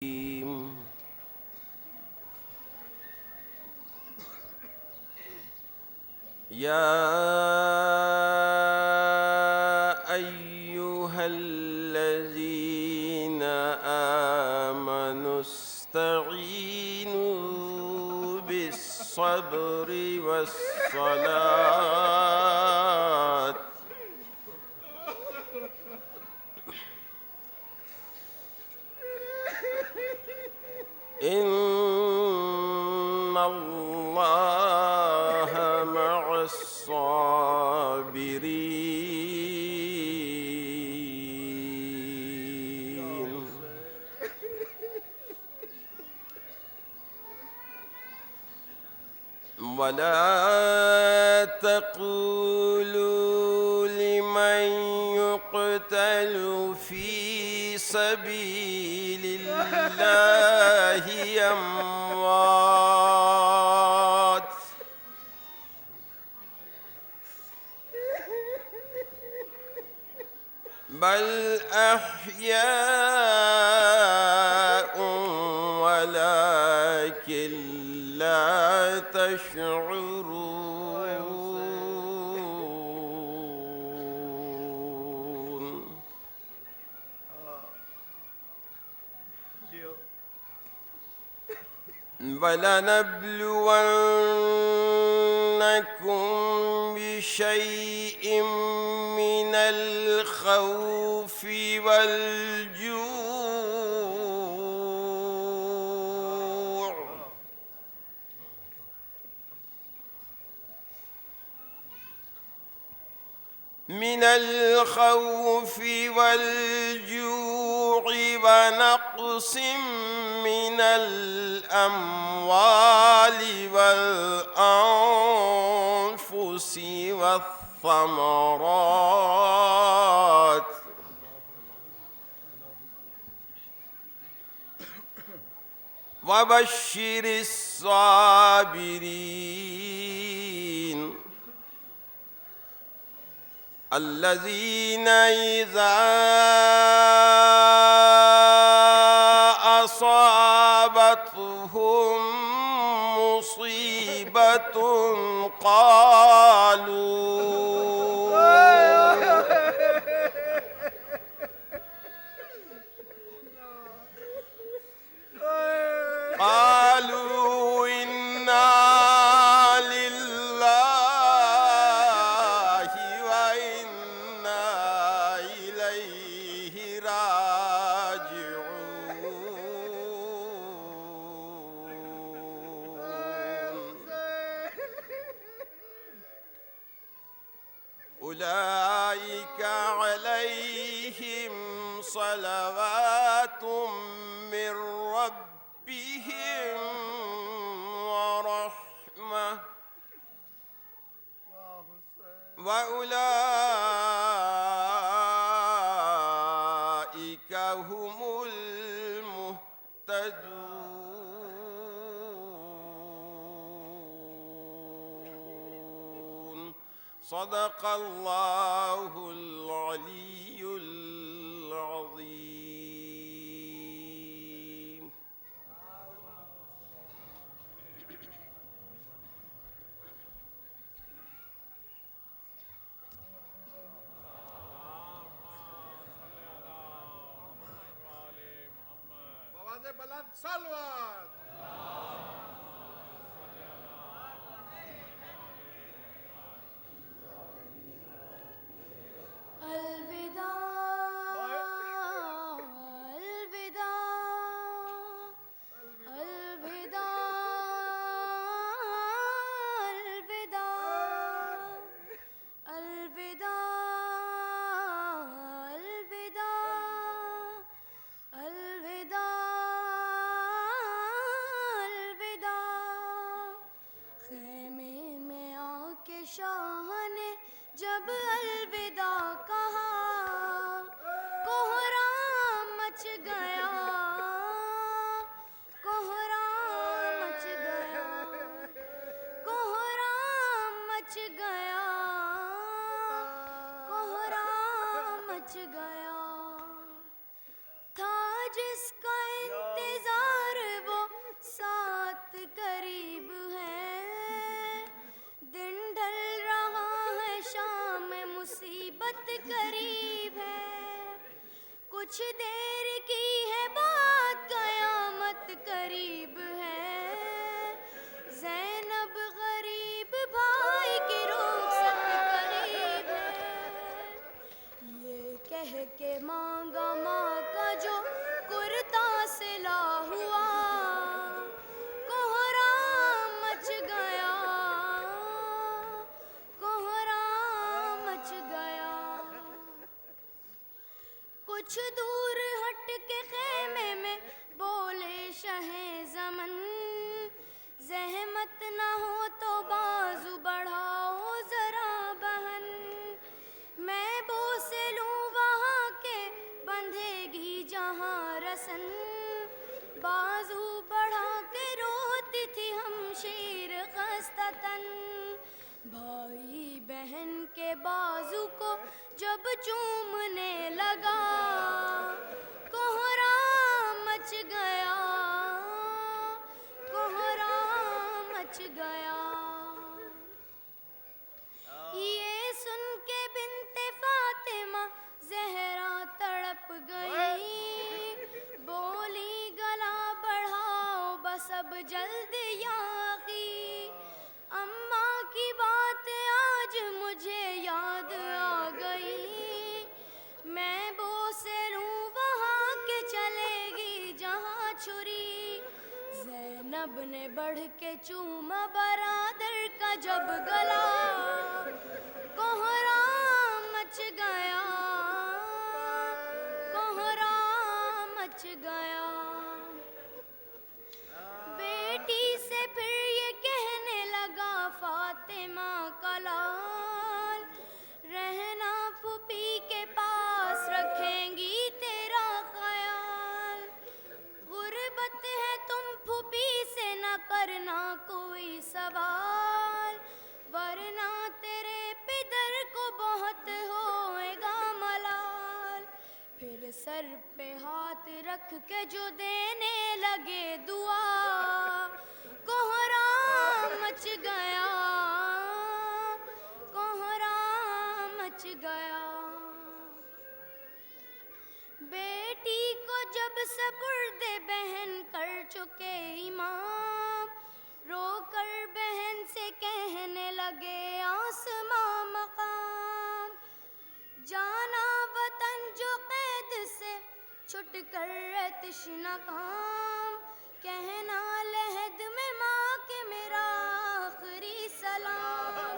يا أيها الذين آمنوا استعينوا بالصبر والصلاة إن الله مع الصابرين. ولا تقولوا لمن يقتل في سبيل الله أموات بل أحياء ولكن لا تشعرون. ولنبلونكم بشيء من الخوف والجوع ونقص من الأموال والأنفس والثمرات وبشر الصابرين الذين إذا أصابتهم مصيبة قالوا إنا لله وإنا إليه راجعون. أولئك عليهم صلوات من ربهم ورحمة وأولئك هم المهتدون. صدق الله العلي العظيم. بلند صلوات. शाह ने जब अलविदा कहा, कोहराम मच गया, कोहराम मच गया, कोहराम मच गया, कोहराम मच गया। था जिसका इंतजार मस्ततन। भाई बहन के बाजू को जब चूमने लगा, कोहराम मच गया, कोहराम मच गया। ये सुन के बिन्ते फातिमा ज़हरा तड़प गई, बोली गला बढ़ाओ बस अब जल्द याक़ी। अम्मा की बात आज मुझे याद आ गई, मैं बोसे लूं वहाँ के चलेगी जहाँ छुरी। ज़ैनब ने बढ़ के चूमा बरादर का जब गला, कोहराम मच गया, कोहराम मच गया। बेटी से फिर ये कहने लगा फातिमा का लाल, रहना फूफी के पास रखेंगी तेरा ख्याल। गुर्बत है तुम फूफी से न करना कोई सवाल, वरना तेरे पिदर को बहुत होएगा मलाल। फिर सर पे हाथ रख के जो देने लगे दुआ, कोहराम मच गया, कोहराम मच गया। बेटी को जब सपुर्दे बहन कर चुके इमाम, रोकर बहन से कहने लगे आसमां मकाम। जाना वतन जो कैद से छुट कर तश्ना काम, कहना लहद में माँ के मेरा आखिरी सलाम।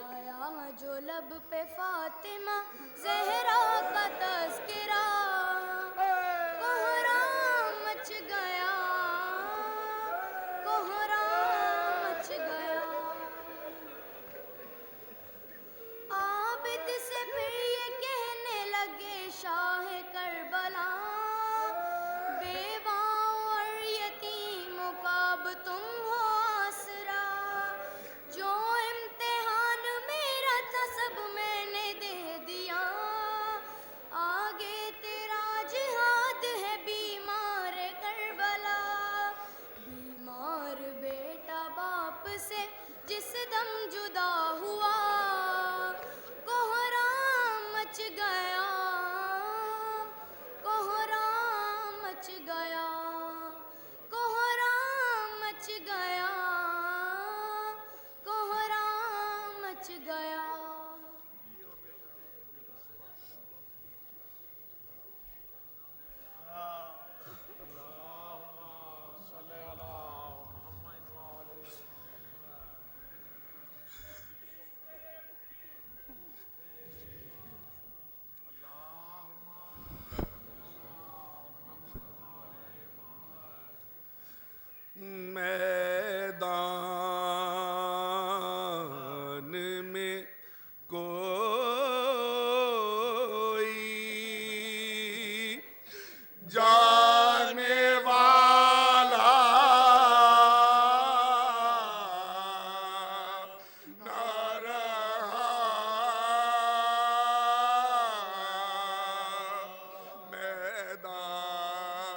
आया जो लब पे फातिमा ज़हरा का तज़किरा, कोहराम मच गया, कोहराम मच गया। आबिद से फिर ये कहने लगे शाह करबला, बेवाओं और यतीमों का अब तुम हो आसरा। जो इम्तिहान मेरा था सब मैंने दे दिया, आगे तेरा जिहाद है बीमार करबला। बीमार बेटा बाप से जिस दम जुदा हुआ, कोहराम मच गया, कोहराम मच गया, कोहराम मच गया, कोहराम मच गया। मैदान में कोई जाने वाला न रहा,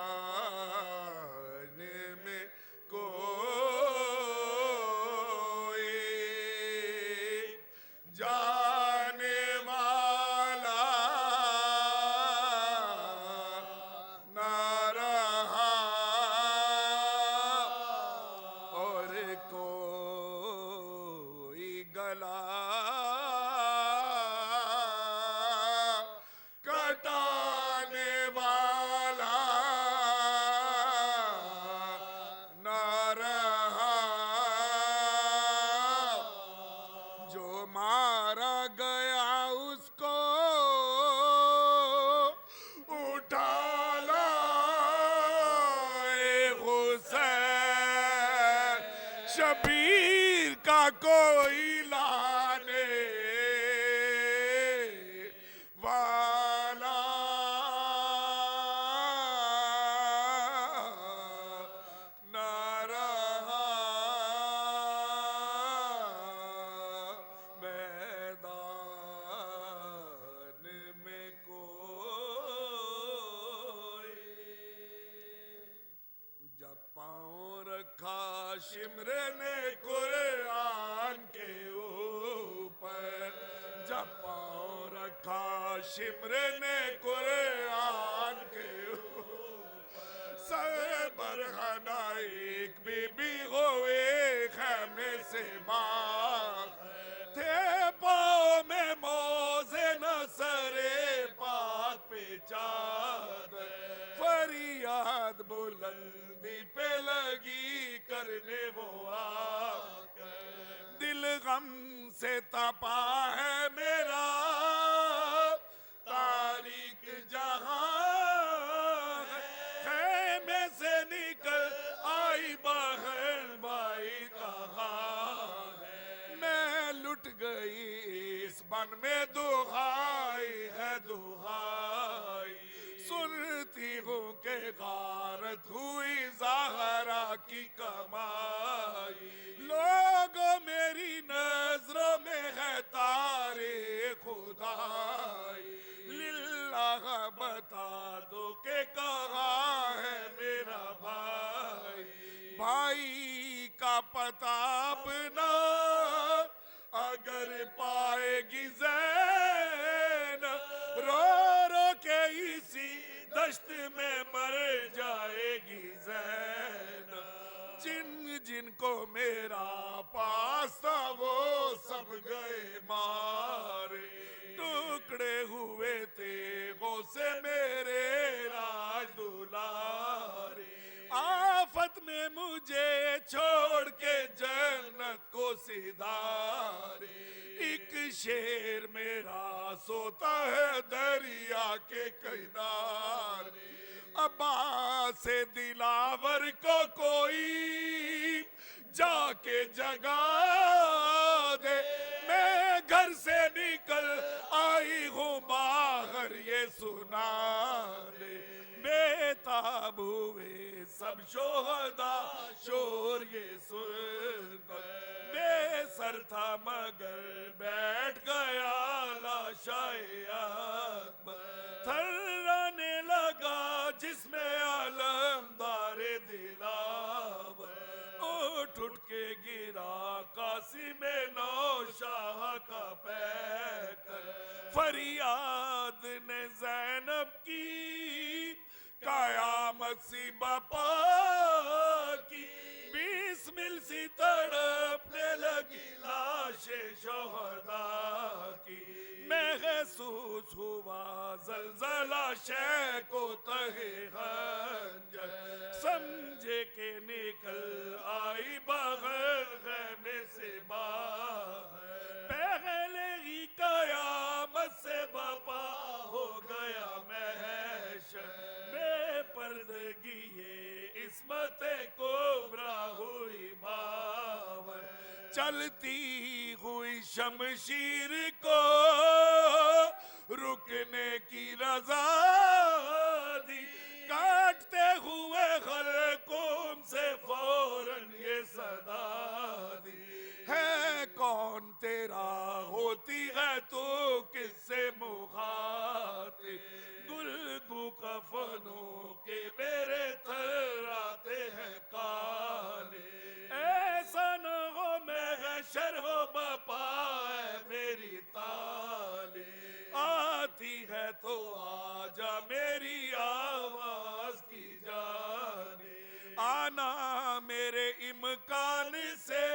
मैदान में कोई जाने वाला न रहा, और कोई गला कटाने वाला न रहा। जो मारा गया उसको उठा लाए हुसैन, शबीर का कोई लाने वाला न रहा। शिमरने कुरान के ऊपर, जब पाँव रखा शिमरने कुरान के ऊपर, सरबरहना एक बीबी हुए खैमे से बाहर, थे पाँव में मोज़े नसरे पाक पे चादर, फरियाद बुलंदी पे लगी करने वो आकर, दिल गम से तपा है मेरा तारीख जहां है, खैमे से निकल आई बहन भाई कहाँ है, मैं लुट गई इस बन में दुहाई है दुहाई, सुनती हूँ के गारत हुई ज़हरा की कमाई, लोगों मेरी नजरों में है तारे खुदाई, लिल्लाह बता दो के कहाँ है मेरा भाई, भाई का पता अपना अगर पाएगी ज़ैन, रो रो के इसी दश्त में मर जाएगी ज़ैन, जिन जिनको मेरा पास था वो सब गए मारे, टुकड़े हुए थे वो से मेरे राज दुलारे, आफत में मुझे छोड़ के जन्नत को सिधारे, एक शेर मेरा सोता है दरिया के किनारे, अब्बास से दिलावर को कोई जाके जगा दे, मैं घर से निकल आई हूँ बाहर ये सुना दे, बेताब हुए सब शोहदा शोर ये सुनकर, बेसर था मगर बैठ गया लाशाए अकबर, थर्राने लगा जिसमें आलमदारे दिलावर, उठ के गिरा कासिम नौशाह का पैकर, फरियाद ने ज़ैनब की कयामत सी बपा की, बिस्मिल सी तड़पने लगी लाशे शोहदा की, महसूस हुआ जलजला शे को तहे खंजर, समझे के निकल आई बगैर खैमे से बाहर, पहले ही कयामत से बपा हो गया महशर, बेपर्दगी ये इस्मत कोबरा हुई बावर, चलती हुई शमशीर को रुकने की रजा दी, काटते हुए खलकुम से फौरन ये सदा दी, है कौन तेरा होती है तो किससे मुखातिब, गुलगू कफनों के मेरे थर्राते हैं काले, ऐसा न हो महशर हो बपा है मेरी ताले, आती है तो आजा मेरी आवाज की जाने, आना मेरे इम्कान से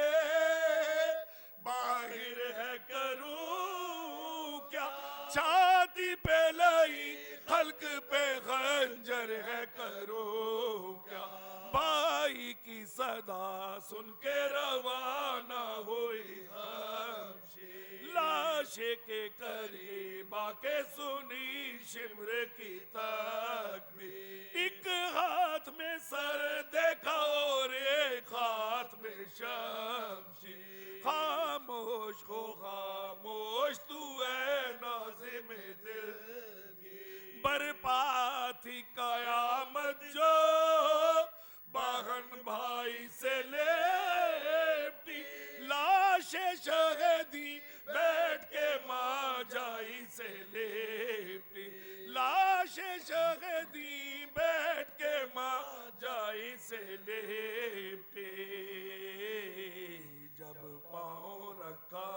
बाहर है करूं क्या, छाती पे लाई हल्क पे खंजर है करूं क्या, भाई की सदा सुन के रवाना हुई हमशी, लाशे के करीब आके सुनी शिमर की तकबीर, एक हाथ में सर देखा और एक हाथ में शमशी, खामोश हो खामोश तू है नाज़िम दिल की, बरपा थी कयामत जो बहन भाई से लेपटी, लाशे शहीदी बैठ के माँ जाई से लेपटी, लाशे शहीदी बैठ के माँ जाई से लेपटी। पाँव रखा।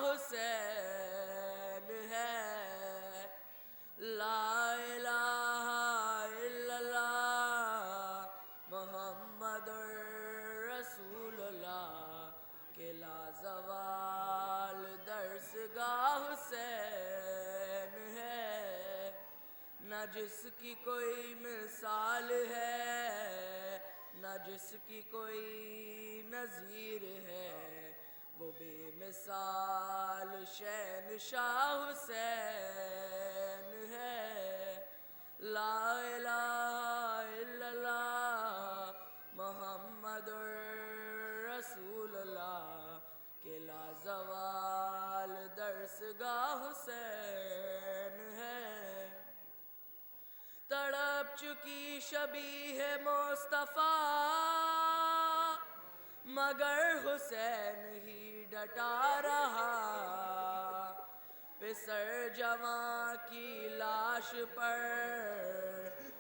हुसैन है। ला इलाहा इल्लल्लाह मुहम्मदुर रसूलुल्लाह के लाजवाल दरसगाह हुसैन है। न जिसकी कोई मिसाल है न जिसकी कोई नज़ीर है, वो बेमिसाल शहंशाह हुसैन है। ला इलाहा इल्लल्लाह मुहम्मदुर रसूलुल्लाह के लाजवाल दरसगाह हुसैन है। तड़प चुकी शबीह मुस्तफ़ा मगर हुसैन ही डटा रहा। पिसर जवां की लाश पर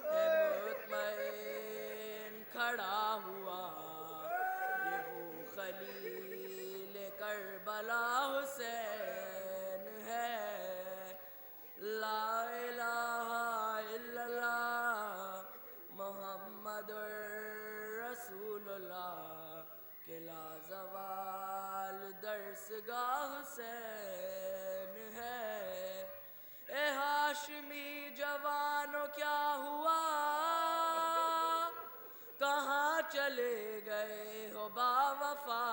है मुतमईन खड़ा हुआ। ये वो खलील करबला हुसैन है। ला इलाहा इल्लल्लाह मुहम्मदुर रसूलुल्लाह के लाजवाल दरसगाह हुसैन है। ए हाशमी जवानों क्या हुआ, कहाँ चले गए हो बावफा।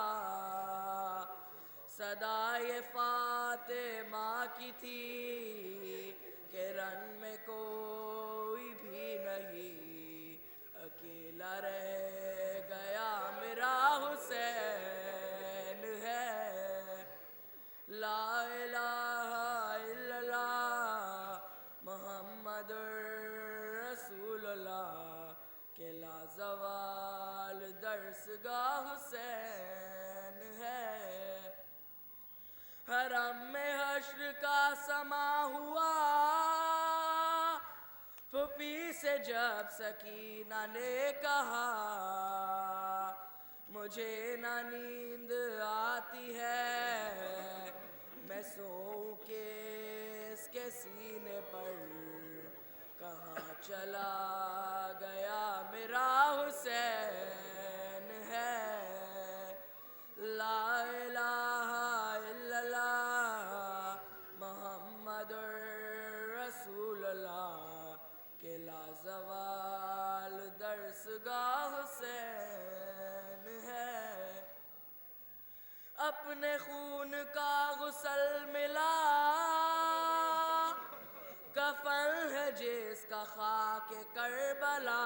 सदा ये फातिमा की थी कि रन में कोई भी नहीं, अकेला रह गया मेरा हुसैन है। ला इलाहा इल्लल्लाह मुहम्मदुर रसूलुल्लाह के लाजवाल दरसगाह हुसैन है। हरम में हश्र का समा हुआ, फुपी से जब सकीना ने कहा मुझे ना नींद आती है, मैं सोऊं के इसके सीने पर। कहाँ चला गया मेरा हुसैन है। ला इलाहा इल्लल्लाह मुहम्मदुर रसूलुल्लाह के लाजवाल दरसगाह हुसैन है। अपने खून का गुसल मिला, कफन है जिसका खाके करबला।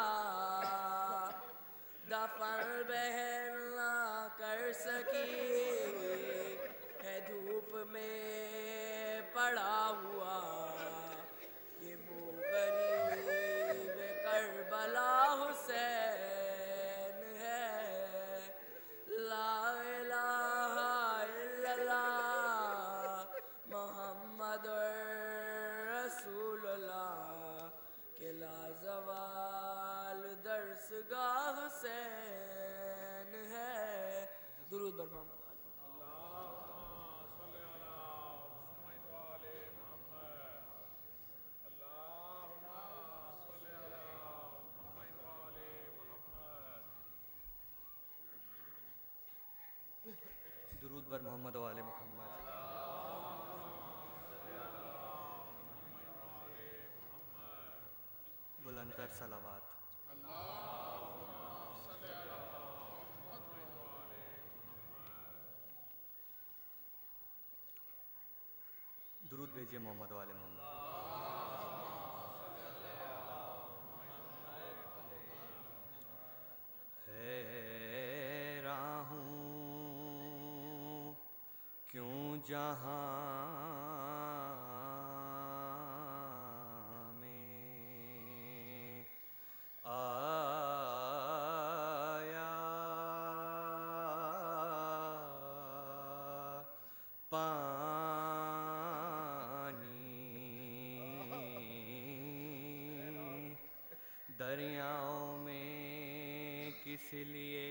दफन बहन ना कर सकी है धूप में पड़ा हुआ। ये वो गरीब करबला हुसैन है। ला इलाहा इल्लल्लाह मुहम्मदुर रसूलुल्लाह के लाजवाल दरसगाह हुसैन है। दुरूद बर मोहम्मद। दुरूद बर मोहम्मद वाले मोहम्मद। बुलंदतर सलावात। दुरूद भेजिए मोहम्मद वाले मोहम्मद। जहां में आया पानी दरियाओं में किस लिए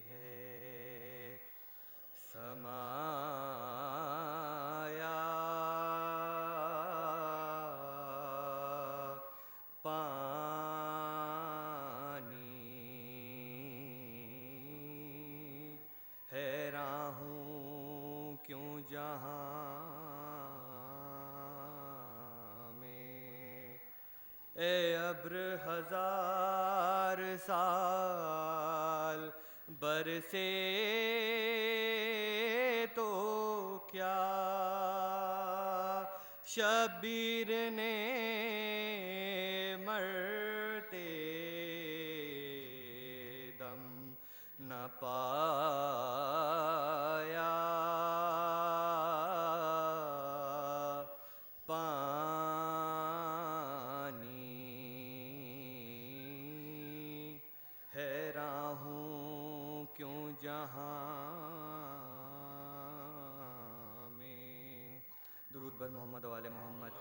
है समाया पानी हैरान हूँ क्यों जहाँ में ए अब्र हजार साल बरसे तो क्या शब्बीर ने मरते दम न पाया पानी हैरान हूँ क्यों जहाँ में दुरूद बर मोहम्मद वाले मोहम्मद।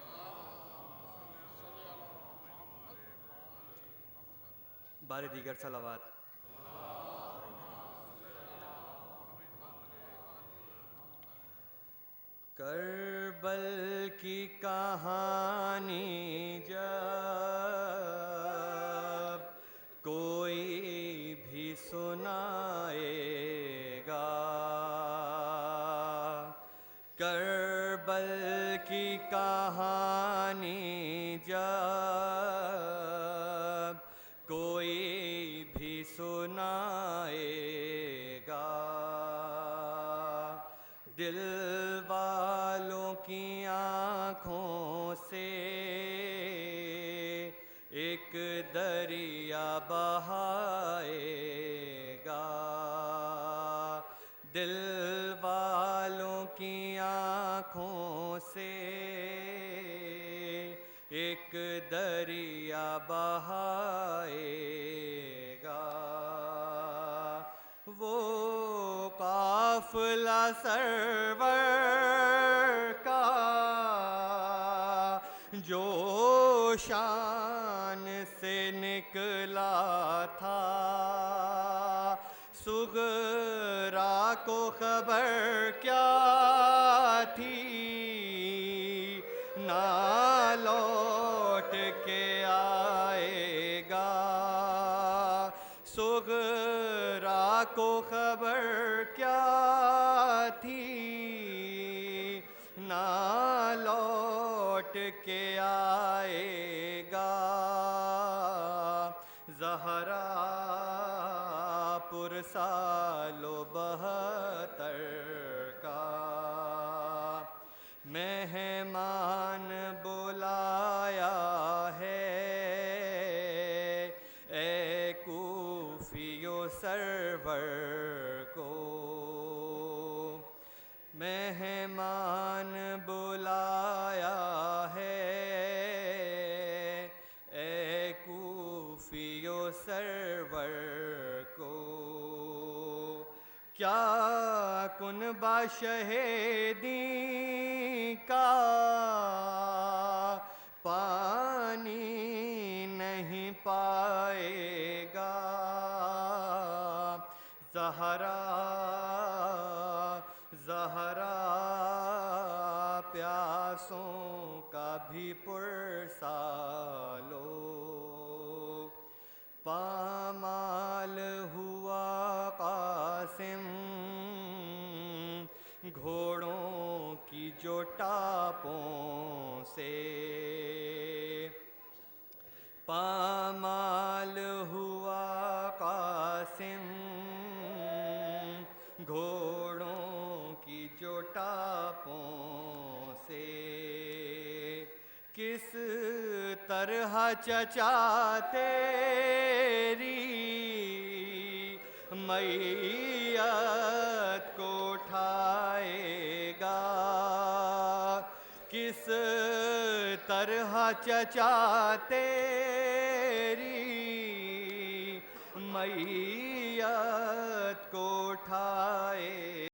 बारे दीगर सलावात। करबल की कहानी जब कोई भी सुनाएगा, करबल की कहानी जब कोई भी सुनाएगा, दिल वालों की आँखों से एक दरिया बहाएगा, दिल वालों की आँखों से एक दरिया बहाएगा। वो काफिला सरवर का जो शान से निकला था, सुगरा को खबर क्या थी, ना लौट के आएगा। सुगरा को खबर क्या थी, ना लौट के आएगा। ज़हरा पुरसालो 72 का मेहमान बुलाया है, ए कूफियो सरवर को मेहमान बुलाया है, ए कूफियो सरवर को। क्या कुनबा शहेदी का पानी नहीं पाएगा, ज़हरा ज़हरा प्यासों का भी पुरसा लो। पामाल हुआ कासिम घोड़ों की जो टापों से, पामाल हुआ कासिम घोड़ों की जो टापों से। किस तरह चचा तेरी मैयत को उठाएगा, किस तरह चचा तेरी मैयत को उठाए